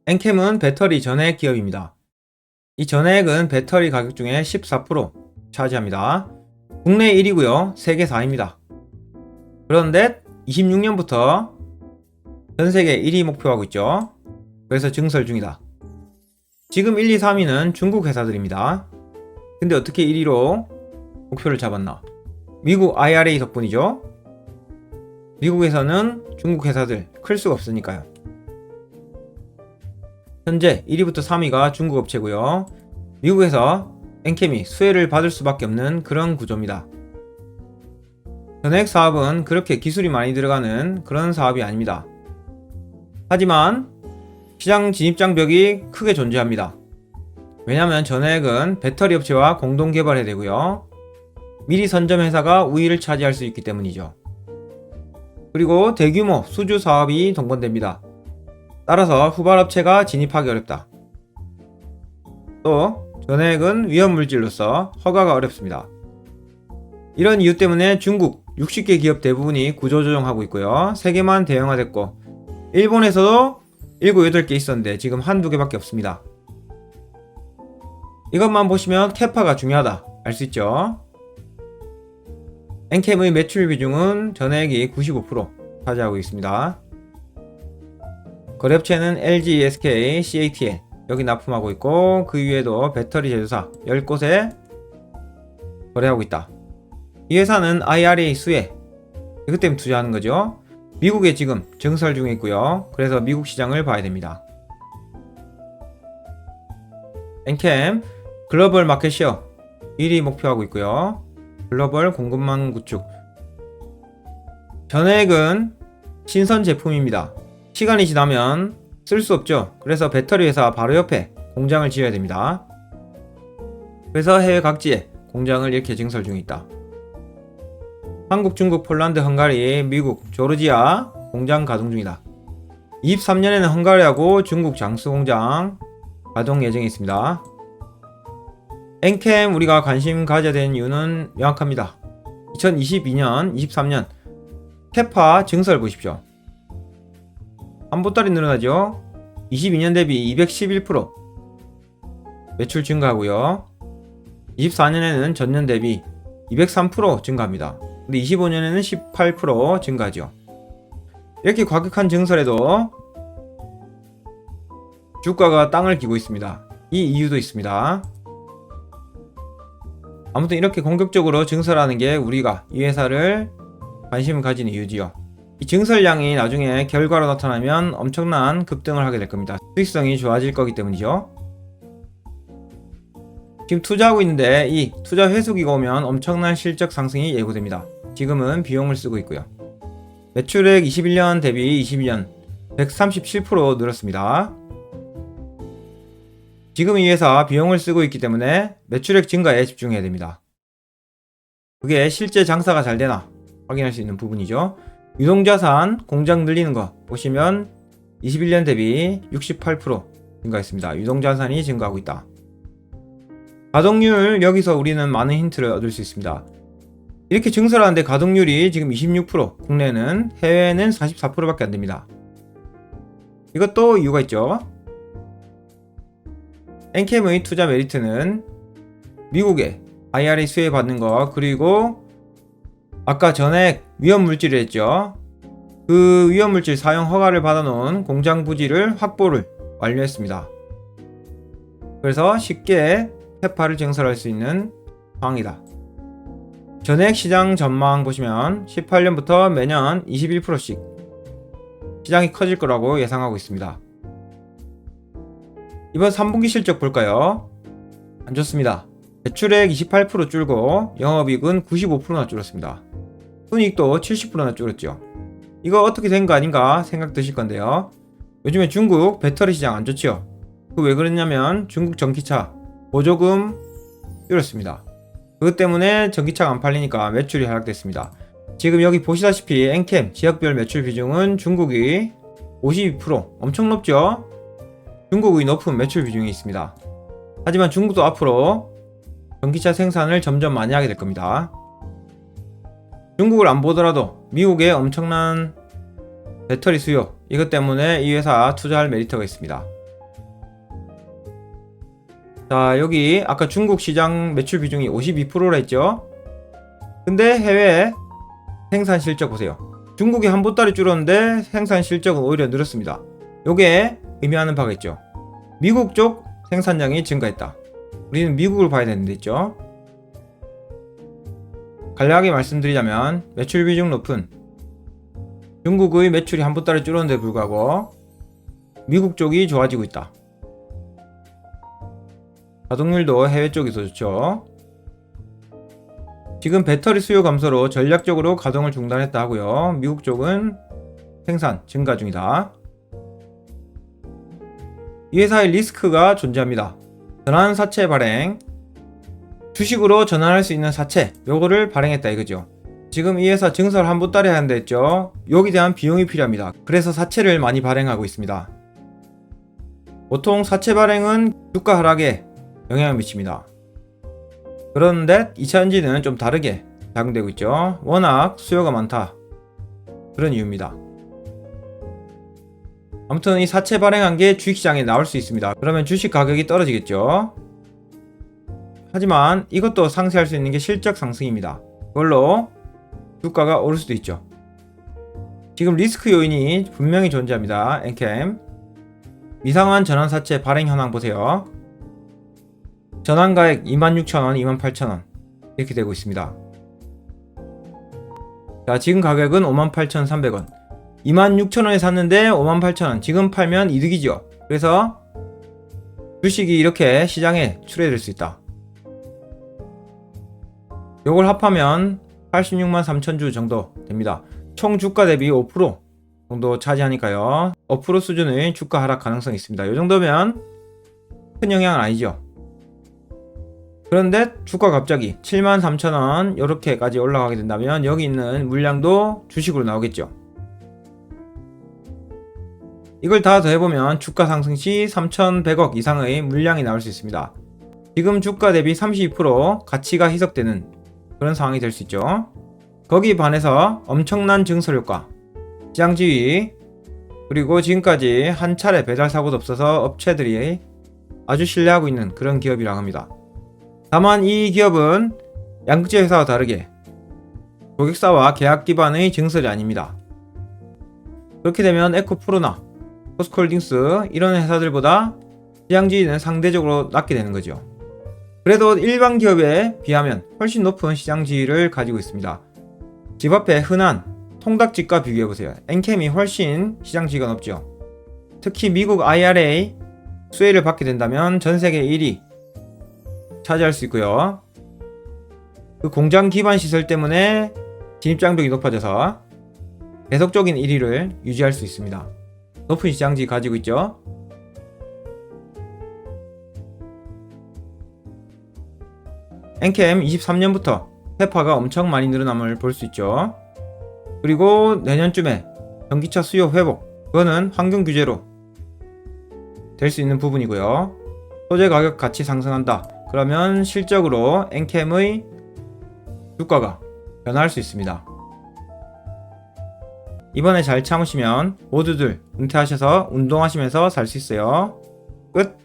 엔캠은 배터리 전해액 기업입니다. 이 전해액은 배터리 가격 중에 14% 차지합니다. 국내 1위고요. 세계 4위입니다. 그런데 26년부터 전세계 1위 목표하고 있죠. 그래서 증설 중이다. 지금 1, 2, 3위는 중국 회사들입니다. 근데 어떻게 1위로 목표를 잡았나? 미국 IRA 덕분이죠. 미국에서는 중국 회사들 클 수가 없으니까요. 현재 1위부터 3위가 중국 업체고요. 미국에서 엔캠이 수혜를 받을 수밖에 없는 그런 구조입니다. 전해액 사업은 그렇게 기술이 많이 들어가는 그런 사업이 아닙니다. 하지만 시장 진입 장벽이 크게 존재합니다. 왜냐하면 전해액은 배터리 업체와 공동 개발해야 되고요. 미리 선점 회사가 우위를 차지할 수 있기 때문이죠. 그리고 대규모 수주 사업이 동반됩니다. 따라서 후발업체가 진입하기 어렵다. 또 전해액은 위험물질로서 허가가 어렵습니다. 이런 이유 때문에 중국 60개 기업 대부분이 구조조정하고 있고요. 3개만 대형화됐고 일본에서도 7, 8개 있었는데 지금 한두 개밖에 없습니다. 이것만 보시면 캐파가 중요하다 알 수 있죠. 엔캠의 매출 비중은 전해액이 95% 차지하고 있습니다. 거래업체는 LG, SK, CATL 여기 납품하고 있고 그 위에도 배터리 제조사 10곳에 거래하고 있다. 이 회사는 IRA 수혜 이것 때문에 투자하는 거죠. 미국에 지금 증설 중에 있고요. 그래서 미국 시장을 봐야 됩니다. 엔캠 글로벌 마켓 쉐어 1위 목표하고 있고요. 글로벌 공급망 구축. 전해액은 신선 제품입니다. 시간이 지나면 쓸 수 없죠. 그래서 배터리 회사 바로 옆에 공장을 지어야 됩니다. 그래서 해외 각지에 공장을 이렇게 증설 중에 있다. 한국, 중국, 폴란드, 헝가리, 미국, 조르지아 공장 가동 중이다. 23년에는 헝가리하고 중국 장수 공장 가동 예정에 있습니다. 엔캠 우리가 관심 가져야 되는 이유는 명확합니다. 2022년, 23년 캐파 증설 보십시오. 한 보따리 늘어나죠. 22년 대비 211% 매출 증가하고요. 24년에는 전년 대비 203% 증가합니다. 근데 25년에는 18% 증가하죠. 이렇게 과격한 증설에도 주가가 땅을 기고 있습니다. 이 이유도 있습니다. 아무튼 이렇게 공격적으로 증설하는 게 우리가 이 회사를 관심을 가지는 이유지요. 이 증설량이 나중에 결과로 나타나면 엄청난 급등을 하게 될 겁니다. 수익성이 좋아질 거기 때문이죠. 지금 투자하고 있는데 이 투자 회수기가 오면 엄청난 실적 상승이 예고됩니다. 지금은 비용을 쓰고 있고요. 매출액 21년 대비 22년 137% 늘었습니다. 지금 이 회사 비용을 쓰고 있기 때문에 매출액 증가에 집중해야 됩니다. 그게 실제 장사가 잘 되나 확인할 수 있는 부분이죠. 유동자산 공장 늘리는 거 보시면 21년 대비 68% 증가했습니다. 유동자산이 증가하고 있다. 가동률 여기서 우리는 많은 힌트를 얻을 수 있습니다. 이렇게 증설하는데 가동률이 지금 26%, 국내는 해외는 44%밖에 안됩니다. 이것도 이유가 있죠. 엔캠의 투자 메리트는 미국에 IRA 수혜 받는 거, 그리고 아까 전에 위험물질을 했죠. 그 위험물질 사용 허가를 받아놓은 공장 부지를 확보를 완료했습니다. 그래서 쉽게 캐파를 증설할 수 있는 상황이다. 전액 시장 전망 보시면 18년부터 매년 21%씩 시장이 커질 거라고 예상하고 있습니다. 이번 3분기 실적 볼까요? 안 좋습니다. 매출액 28% 줄고 영업이익은 95%나 줄었습니다. 순이익도 70%나 줄었죠. 이거 어떻게 된 거 아닌가 생각 드실 건데요. 요즘에 중국 배터리 시장 안 좋죠. 그 왜 그랬냐면 중국 전기차 보조금 줄였습니다. 그것 때문에 전기차가 안 팔리니까 매출이 하락됐습니다. 지금 여기 보시다시피 엔캠 지역별 매출 비중은 중국이 52% 엄청 높죠. 중국의 높은 매출 비중이 있습니다. 하지만 중국도 앞으로 전기차 생산을 점점 많이 하게 될 겁니다. 중국을 안 보더라도 미국의 엄청난 배터리 수요 이것 때문에 이 회사 투자할 메리트가 있습니다. 자, 여기 아까 중국 시장 매출 비중이 52%라 했죠. 근데 해외 생산 실적 보세요. 중국이 한 보따리 줄었는데 생산 실적은 오히려 늘었습니다. 요게 의미하는 바가 있죠. 미국 쪽 생산량이 증가했다. 우리는 미국을 봐야 되는데 있죠. 간략하게 말씀드리자면 매출 비중 높은 중국의 매출이 한 보따리 줄었는데 불구하고 미국 쪽이 좋아지고 있다. 가동률도 해외 쪽이 더 좋죠. 지금 배터리 수요 감소로 전략적으로 가동을 중단했다 하고요. 미국 쪽은 생산 증가 중이다. 이 회사의 리스크가 존재합니다. 전환 사채 발행, 주식으로 전환할 수 있는 사채, 요거를 발행했다 이거죠. 지금 이 회사 증설 한 보따리 하는데 했죠. 여기에 대한 비용이 필요합니다. 그래서 사채를 많이 발행하고 있습니다. 보통 사채 발행은 주가 하락에 영향을 미칩니다. 그런데 2차전지는 좀 다르게 작용되고 있죠. 워낙 수요가 많다. 그런 이유입니다. 아무튼 이 사채 발행한 게 주식시장에 나올 수 있습니다. 그러면 주식 가격이 떨어지겠죠. 하지만 이것도 상쇄할 수 있는 게 실적 상승입니다. 그걸로 주가가 오를 수도 있죠. 지금 리스크 요인이 분명히 존재합니다. 엔캠 미상환 전환사채 발행 현황 보세요. 전환가액 26,000원, 28,000원 이렇게 되고 있습니다. 자, 지금 가격은 58,300원. 26,000원에 샀는데 58,000원. 지금 팔면 이득이죠. 그래서 주식이 이렇게 시장에 출회될 수 있다. 요걸 합하면 86만 3천주 정도 됩니다. 총 주가 대비 5% 정도 차지하니까요. 5% 수준의 주가 하락 가능성이 있습니다. 이 정도면 큰 영향은 아니죠. 그런데 주가 갑자기 73,000원 이렇게까지 올라가게 된다면 여기 있는 물량도 주식으로 나오겠죠. 이걸 다 더해보면 주가 상승 시 3,100억 이상의 물량이 나올 수 있습니다. 지금 주가 대비 32% 가치가 희석되는 그런 상황이 될 수 있죠. 거기에 반해서 엄청난 증설 효과, 시장 지위, 그리고 지금까지 한 차례 배달 사고도 없어서 업체들이 아주 신뢰하고 있는 그런 기업이라고 합니다. 다만 이 기업은 양극재 회사와 다르게 고객사와 계약 기반의 증설이 아닙니다. 그렇게 되면 에코프로나 포스코홀딩스 이런 회사들보다 시장 지위는 상대적으로 낮게 되는 거죠. 그래도 일반 기업에 비하면 훨씬 높은 시장 지위를 가지고 있습니다. 집 앞에 흔한 통닭집과 비교해보세요. 엔캠이 훨씬 시장 지위가 높죠. 특히 미국 IRA 수혜를 받게 된다면 전세계 1위 차지할 수 있고요. 그 공장 기반 시설 때문에 진입장벽이 높아져서 계속적인 1위를 유지할 수 있습니다. 높은 시장지 가지고 있죠. 엔캠 23년부터 회파가 엄청 많이 늘어남을 볼 수 있죠. 그리고 내년쯤에 전기차 수요 회복, 그거는 환경 규제로 될 수 있는 부분이고요. 소재 가격 같이 상승한다. 그러면 실적으로 엔캠의 주가가 변화할 수 있습니다. 이번에 잘 참으시면 모두들 은퇴하셔서 운동하시면서 살 수 있어요. 끝!